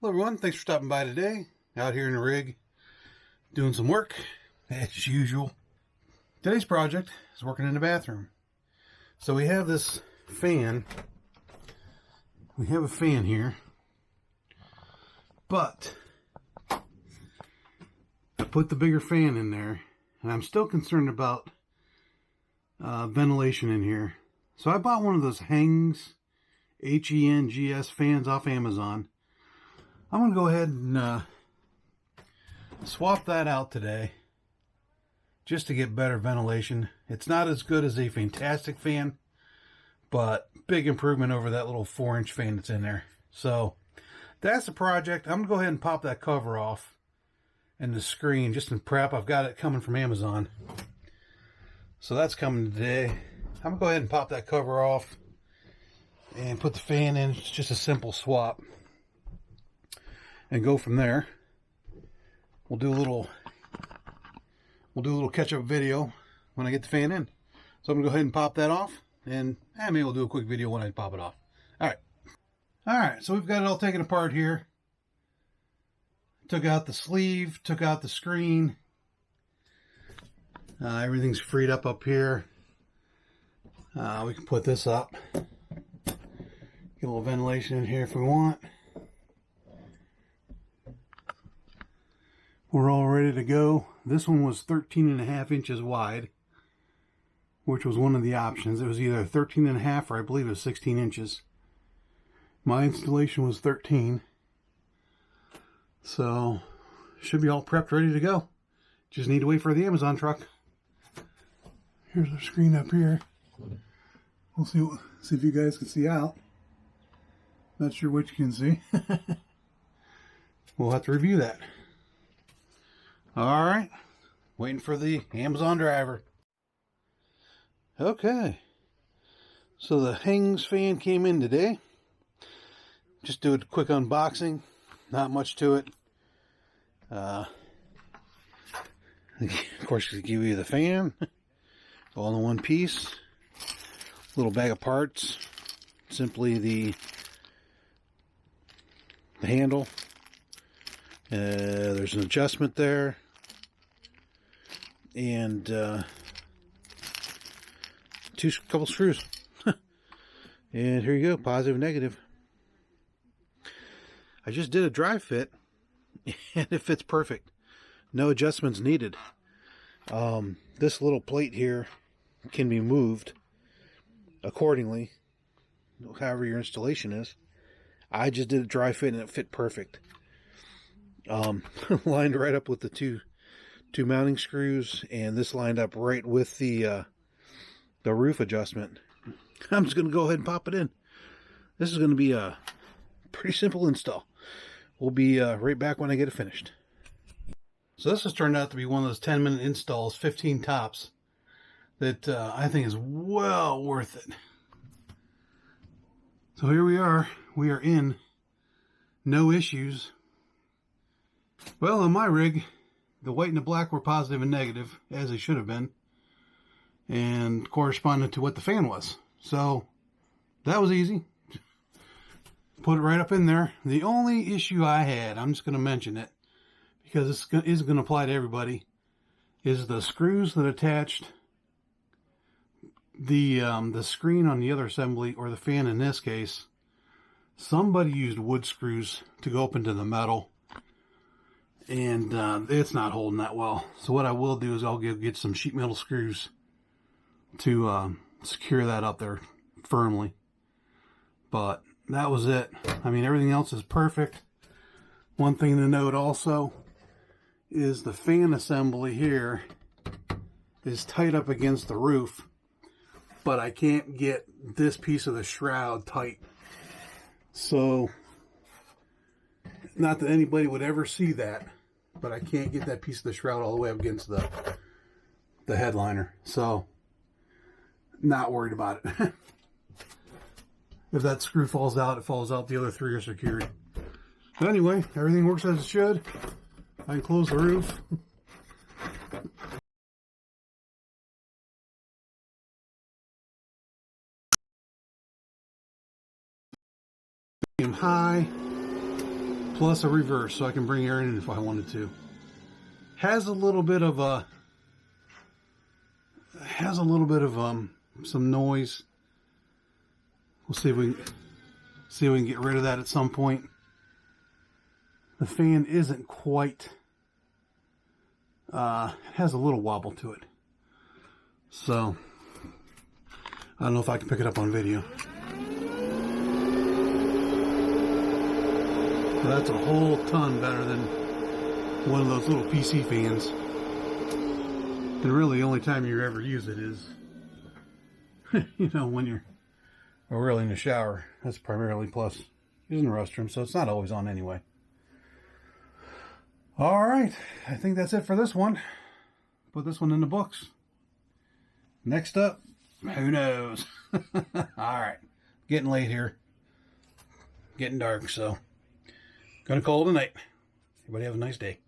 Hello everyone, thanks for stopping by today. Out here in the rig, doing some work, as usual. Today's project is working in the bathroom. So we have this fan. We have a fan here. But I put the bigger fan in there, and I'm still concerned about ventilation in here. So I bought one of those Hengs, Hengs fans off Amazon. I'm going to go ahead and swap that out today just to get better ventilation. It's not as good as a fantastic fan, but big improvement over that little 4-inch fan that's in there. So that's the project. I'm going to go ahead and pop that cover off and the screen just in prep. I've got it coming from Amazon. So that's coming today. I'm going to go ahead and pop that cover off and put the fan in. It's just a simple swap. And go from there. We'll do a little catch-up video when I get the fan in. So I'm gonna go ahead and pop that off, and maybe we'll do a quick video when I pop it off. All right. So we've got it all taken apart here. Took out the sleeve, took out the screen. Everything's freed up here. We can put this up. Get a little ventilation in here if we want. We're all ready to go. This one was 13.5 inches wide, which was one of the options. It was either 13.5 or I believe it was 16 inches. My installation was 13. So, should be all prepped, ready to go. Just need to wait for the Amazon truck. Here's our screen up here. We'll see if you guys can see out. Not sure what you can see. We'll have to review that. All right, waiting for the Amazon driver. Okay, so the Hengs fan came in today. Just do a quick unboxing, not much to it. Of course, they give you the fan, all in one piece. Little bag of parts, simply the handle. There's an adjustment there. And couple screws. And here you go, positive and negative. I just did a dry fit, and it fits perfect. No adjustments needed. This little plate here can be moved accordingly, however your installation is. I just did a dry fit, and it fit perfect. Lined right up with the two mounting screws, and this lined up right with the roof adjustment. I'm just going to go ahead and pop it in. This is going to be a pretty simple install. We'll be right back when I get it finished. So this has turned out to be one of those 10-minute installs, 15 tops, that I think is well worth it. So here we are. We are in. No issues. Well, on my rig, the white and the black were positive and negative, as they should have been, and corresponded to what the fan was. So that was easy. Put it right up in there. The only issue I had, I'm just going to mention it, because this is going to apply to everybody, is the screws that attached the screen on the other assembly, or the fan in this case. Somebody used wood screws to go up into the metal. And it's not holding that well. So what I will do is I'll get some sheet metal screws to secure that up there firmly. But that was it. I mean, everything else is perfect. One thing to note also is the fan assembly here is tight up against the roof, but I can't get this piece of the shroud tight. So, not that anybody would ever see that, but I can't get that piece of the shroud all the way up against the headliner. So, not worried about it. If that screw falls out, it falls out. The other three are secured. But anyway, everything works as it should. I can close the roof. High. plus a reverse, so I can bring air in if I wanted to. Has a little bit of some noise. We'll see if we can get rid of that at some point. The fan isn't quite, has a little wobble to it. So, I don't know if I can pick it up on video. But that's a whole ton better than one of those little PC fans. And really the only time you ever use it is, you know, when you're really in the shower. That's primarily, plus using the restroom, so it's not always on anyway. Alright, I think that's it for this one. Put this one in the books. Next up, who knows? Alright, getting late here. Getting dark, so gonna call it a night. Everybody have a nice day.